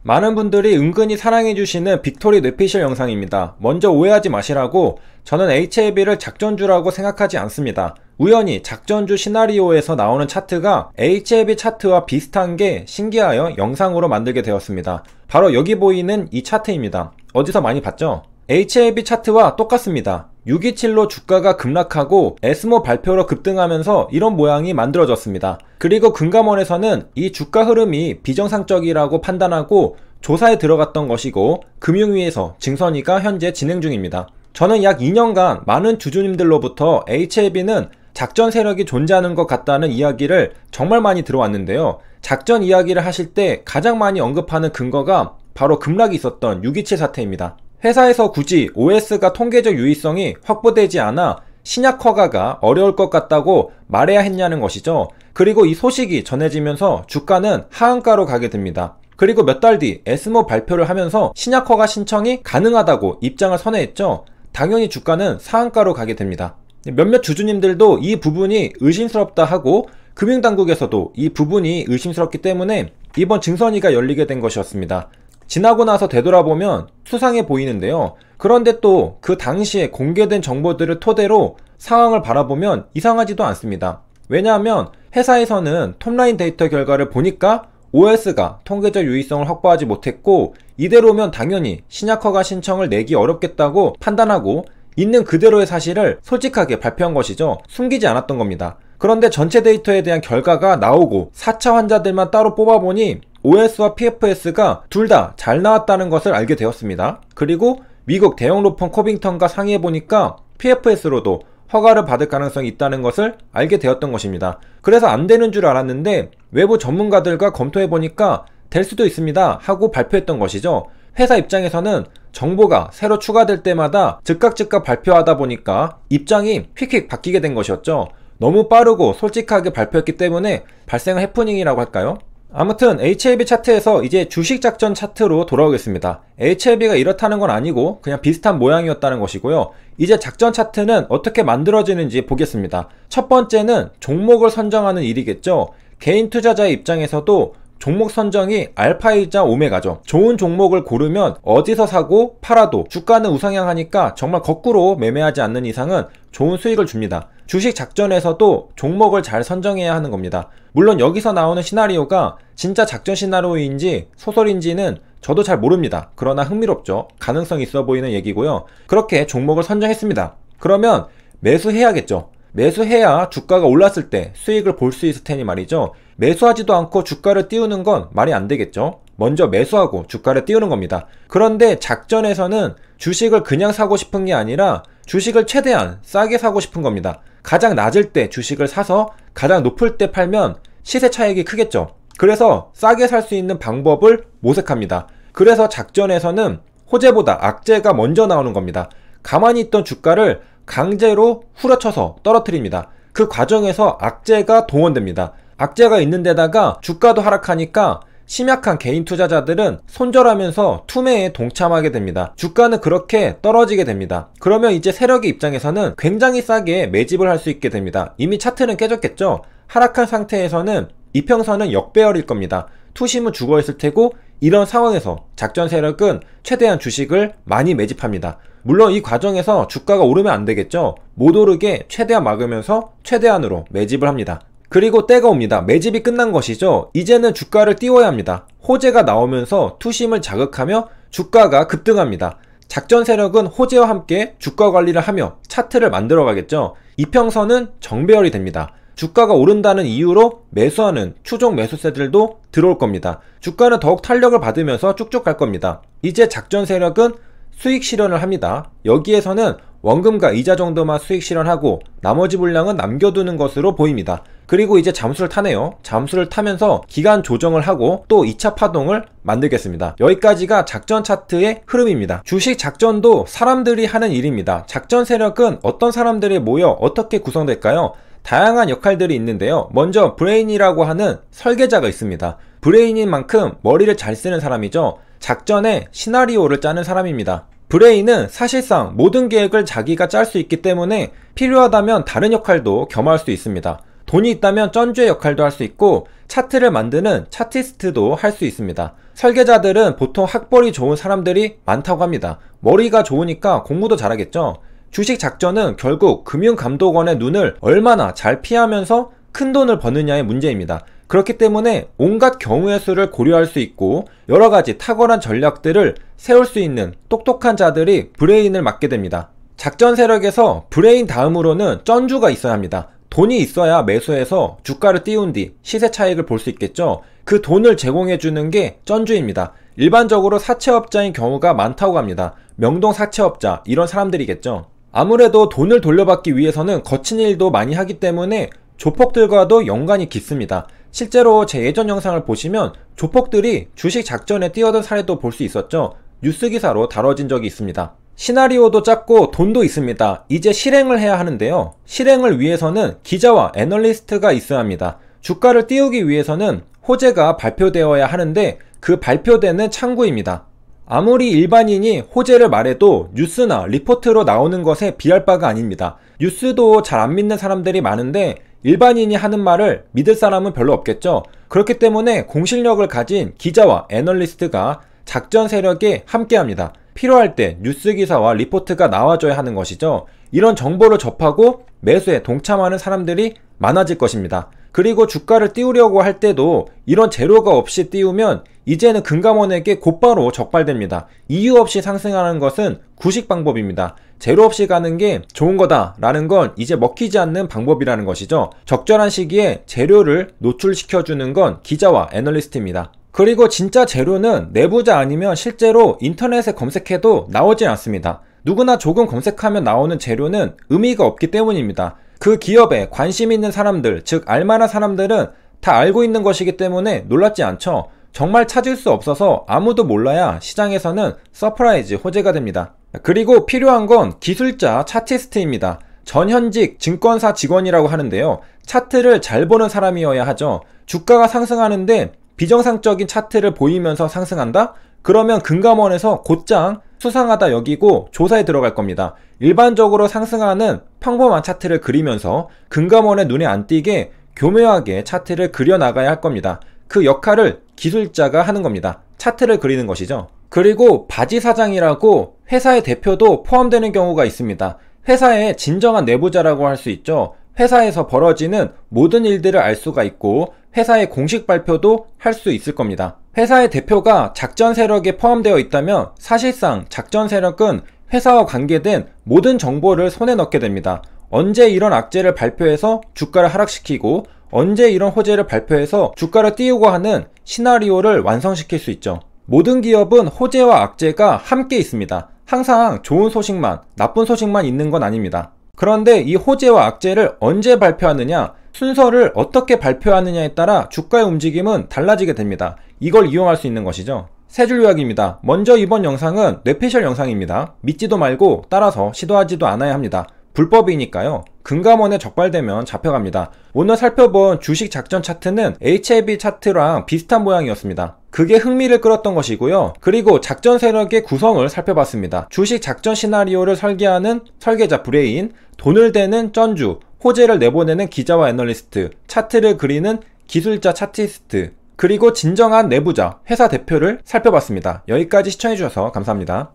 많은 분들이 은근히 사랑해주시는 빅토리 뇌피셜 영상입니다. 먼저 오해하지 마시라고, 저는 HLB를 작전주라고 생각하지 않습니다. 우연히 작전주 시나리오에서 나오는 차트가 HLB 차트와 비슷한 게 신기하여 영상으로 만들게 되었습니다. 바로 여기 보이는 이 차트입니다. 어디서 많이 봤죠? HLB 차트와 똑같습니다. 627로 주가가 급락하고 에스모 발표로 급등하면서 이런 모양이 만들어졌습니다. 그리고 금감원에서는 이 주가 흐름이 비정상적이라고 판단하고 조사에 들어갔던 것이고, 금융위에서 증선위가 현재 진행 중입니다. 저는 약 2년간 많은 주주님들로부터 HLB는 작전 세력이 존재하는 것 같다는 이야기를 정말 많이 들어왔는데요. 작전 이야기를 하실 때 가장 많이 언급하는 근거가 바로 급락이 있었던 627 사태입니다. 회사에서 굳이 OS가 통계적 유의성이 확보되지 않아 신약 허가가 어려울 것 같다고 말해야 했냐는 것이죠. 그리고 이 소식이 전해지면서 주가는 하한가로 가게 됩니다. 그리고 몇 달 뒤 에스모 발표를 하면서 신약 허가 신청이 가능하다고 입장을 선회했죠. 당연히 주가는 상한가로 가게 됩니다. 몇몇 주주님들도 이 부분이 의심스럽다 하고, 금융당국에서도 이 부분이 의심스럽기 때문에 이번 증선위가 열리게 된 것이었습니다. 지나고 나서 되돌아보면 수상해 보이는데요. 그런데 또 그 당시에 공개된 정보들을 토대로 상황을 바라보면 이상하지도 않습니다. 왜냐하면 회사에서는 톱라인 데이터 결과를 보니까 OS가 통계적 유의성을 확보하지 못했고, 이대로면 당연히 신약 허가 신청을 내기 어렵겠다고 판단하고 있는 그대로의 사실을 솔직하게 발표한 것이죠. 숨기지 않았던 겁니다. 그런데 전체 데이터에 대한 결과가 나오고 4차 환자들만 따로 뽑아보니 OS와 PFS가 둘 다 잘 나왔다는 것을 알게 되었습니다. 그리고 미국 대형 로펌 코빙턴과 상의해보니까 PFS로도 허가를 받을 가능성이 있다는 것을 알게 되었던 것입니다. 그래서 안 되는 줄 알았는데 외부 전문가들과 검토해보니까 될 수도 있습니다 하고 발표했던 것이죠. 회사 입장에서는 정보가 새로 추가될 때마다 즉각 발표하다 보니까 입장이 휙휙 바뀌게 된 것이었죠. 너무 빠르고 솔직하게 발표했기 때문에 발생한 해프닝이라고 할까요? 아무튼 HLB 차트에서 이제 주식 작전 차트로 돌아오겠습니다. HLB가 이렇다는 건 아니고 그냥 비슷한 모양이었다는 것이고요. 이제 작전 차트는 어떻게 만들어지는지 보겠습니다. 첫 번째는 종목을 선정하는 일이겠죠. 개인 투자자의 입장에서도 종목 선정이 알파이자 오메가죠. 좋은 종목을 고르면 어디서 사고 팔아도 주가는 우상향하니까 정말 거꾸로 매매하지 않는 이상은 좋은 수익을 줍니다. 주식 작전에서도 종목을 잘 선정해야 하는 겁니다. 물론 여기서 나오는 시나리오가 진짜 작전 시나리오인지 소설인지는 저도 잘 모릅니다. 그러나 흥미롭죠. 가능성 있어 보이는 얘기고요. 그렇게 종목을 선정했습니다. 그러면 매수해야겠죠. 매수해야 주가가 올랐을 때 수익을 볼 수 있을 테니 말이죠. 매수하지도 않고 주가를 띄우는 건 말이 안 되겠죠. 먼저 매수하고 주가를 띄우는 겁니다. 그런데 작전에서는 주식을 그냥 사고 싶은 게 아니라 주식을 최대한 싸게 사고 싶은 겁니다. 가장 낮을 때 주식을 사서 가장 높을 때 팔면 시세 차익이 크겠죠. 그래서 싸게 살 수 있는 방법을 모색합니다. 그래서 작전에서는 호재보다 악재가 먼저 나오는 겁니다. 가만히 있던 주가를 강제로 후려쳐서 떨어뜨립니다. 그 과정에서 악재가 동원됩니다. 악재가 있는 데다가 주가도 하락하니까 심약한 개인 투자자들은 손절하면서 투매에 동참하게 됩니다. 주가는 그렇게 떨어지게 됩니다. 그러면 이제 세력의 입장에서는 굉장히 싸게 매집을 할 수 있게 됩니다. 이미 차트는 깨졌겠죠? 하락한 상태에서는 이평선은 역배열일 겁니다. 투심은 죽어 있을 테고, 이런 상황에서 작전 세력은 최대한 주식을 많이 매집합니다. 물론 이 과정에서 주가가 오르면 안 되겠죠. 못 오르게 최대한 막으면서 최대한으로 매집을 합니다. 그리고 때가 옵니다. 매집이 끝난 것이죠. 이제는 주가를 띄워야 합니다. 호재가 나오면서 투심을 자극하며 주가가 급등합니다. 작전 세력은 호재와 함께 주가 관리를 하며 차트를 만들어 가겠죠. 이평선은 정배열이 됩니다. 주가가 오른다는 이유로 매수하는 추종 매수세들도 들어올 겁니다. 주가는 더욱 탄력을 받으면서 쭉쭉 갈 겁니다. 이제 작전 세력은 수익 실현을 합니다. 여기에서는 원금과 이자 정도만 수익 실현하고 나머지 물량은 남겨두는 것으로 보입니다. 그리고 이제 잠수를 타네요. 잠수를 타면서 기간 조정을 하고 또 2차 파동을 만들겠습니다. 여기까지가 작전 차트의 흐름입니다. 주식 작전도 사람들이 하는 일입니다. 작전 세력은 어떤 사람들이 모여 어떻게 구성될까요? 다양한 역할들이 있는데요. 먼저 브레인이라고 하는 설계자가 있습니다. 브레인인 만큼 머리를 잘 쓰는 사람이죠. 작전의 시나리오를 짜는 사람입니다. 브레인은 사실상 모든 계획을 자기가 짤 수 있기 때문에 필요하다면 다른 역할도 겸할 수 있습니다. 돈이 있다면 쩐주의 역할도 할 수 있고 차트를 만드는 차티스트도 할 수 있습니다. 설계자들은 보통 학벌이 좋은 사람들이 많다고 합니다. 머리가 좋으니까 공부도 잘하겠죠. 주식 작전은 결국 금융감독원의 눈을 얼마나 잘 피하면서 큰 돈을 버느냐의 문제입니다. 그렇기 때문에 온갖 경우의 수를 고려할 수 있고 여러가지 탁월한 전략들을 세울 수 있는 똑똑한 자들이 브레인을 맡게 됩니다. 작전 세력에서 브레인 다음으로는 쩐주가 있어야 합니다. 돈이 있어야 매수해서 주가를 띄운 뒤 시세 차익을 볼 수 있겠죠. 그 돈을 제공해주는 게 쩐주입니다. 일반적으로 사채업자인 경우가 많다고 합니다. 명동 사채업자 이런 사람들이겠죠. 아무래도 돈을 돌려받기 위해서는 거친 일도 많이 하기 때문에 조폭들과도 연관이 깊습니다. 실제로 제 예전 영상을 보시면 조폭들이 주식 작전에 뛰어든 사례도 볼 수 있었죠. 뉴스 기사로 다뤄진 적이 있습니다. 시나리오도 짰고 돈도 있습니다. 이제 실행을 해야 하는데요. 실행을 위해서는 기자와 애널리스트가 있어야 합니다. 주가를 띄우기 위해서는 호재가 발표되어야 하는데 그 발표되는 창구입니다. 아무리 일반인이 호재를 말해도 뉴스나 리포트로 나오는 것에 비할 바가 아닙니다. 뉴스도 잘 안 믿는 사람들이 많은데 일반인이 하는 말을 믿을 사람은 별로 없겠죠. 그렇기 때문에 공실력을 가진 기자와 애널리스트가 작전 세력에 함께합니다. 필요할 때 뉴스 기사와 리포트가 나와줘야 하는 것이죠. 이런 정보를 접하고 매수에 동참하는 사람들이 많아질 것입니다. 그리고 주가를 띄우려고 할 때도 이런 재료가 없이 띄우면 이제는 금감원에게 곧바로 적발됩니다. 이유 없이 상승하는 것은 구식 방법입니다. 재료 없이 가는 게 좋은 거다 라는 건 이제 먹히지 않는 방법이라는 것이죠. 적절한 시기에 재료를 노출시켜주는 건 기자와 애널리스트입니다. 그리고 진짜 재료는 내부자 아니면 실제로 인터넷에 검색해도 나오진 않습니다. 누구나 조금 검색하면 나오는 재료는 의미가 없기 때문입니다. 그 기업에 관심 있는 사람들, 즉 알만한 사람들은 다 알고 있는 것이기 때문에 놀랍지 않죠. 정말 찾을 수 없어서 아무도 몰라야 시장에서는 서프라이즈 호재가 됩니다. 그리고 필요한 건 기술자 차티스트입니다. 전현직 증권사 직원이라고 하는데요. 차트를 잘 보는 사람이어야 하죠. 주가가 상승하는데 비정상적인 차트를 보이면서 상승한다? 그러면 금감원에서 곧장 수상하다 여기고 조사에 들어갈 겁니다. 일반적으로 상승하는 평범한 차트를 그리면서 금감원의 눈에 안 띄게 교묘하게 차트를 그려나가야 할 겁니다. 그 역할을 기술자가 하는 겁니다. 차트를 그리는 것이죠. 그리고 바지 사장이라고 회사의 대표도 포함되는 경우가 있습니다. 회사의 진정한 내부자라고 할 수 있죠. 회사에서 벌어지는 모든 일들을 알 수가 있고 회사의 공식 발표도 할 수 있을 겁니다. 회사의 대표가 작전 세력에 포함되어 있다면 사실상 작전 세력은 회사와 관계된 모든 정보를 손에 넣게 됩니다. 언제 이런 악재를 발표해서 주가를 하락시키고 언제 이런 호재를 발표해서 주가를 띄우고 하는 시나리오를 완성시킬 수 있죠. 모든 기업은 호재와 악재가 함께 있습니다. 항상 좋은 소식만, 나쁜 소식만 있는 건 아닙니다. 그런데 이 호재와 악재를 언제 발표하느냐, 순서를 어떻게 발표하느냐에 따라 주가의 움직임은 달라지게 됩니다. 이걸 이용할 수 있는 것이죠. 세 줄 요약입니다. 먼저 이번 영상은 뇌피셜 영상입니다. 믿지도 말고 따라서 시도하지도 않아야 합니다. 불법이니까요. 금감원에 적발되면 잡혀갑니다. 오늘 살펴본 주식 작전 차트는 HLB 차트랑 비슷한 모양이었습니다. 그게 흥미를 끌었던 것이고요. 그리고 작전 세력의 구성을 살펴봤습니다. 주식 작전 시나리오를 설계하는 설계자 브레인, 돈을 대는 쩐주, 호재를 내보내는 기자와 애널리스트, 차트를 그리는 기술자 차티스트, 그리고 진정한 내부자, 회사 대표를 살펴봤습니다. 여기까지 시청해주셔서 감사합니다.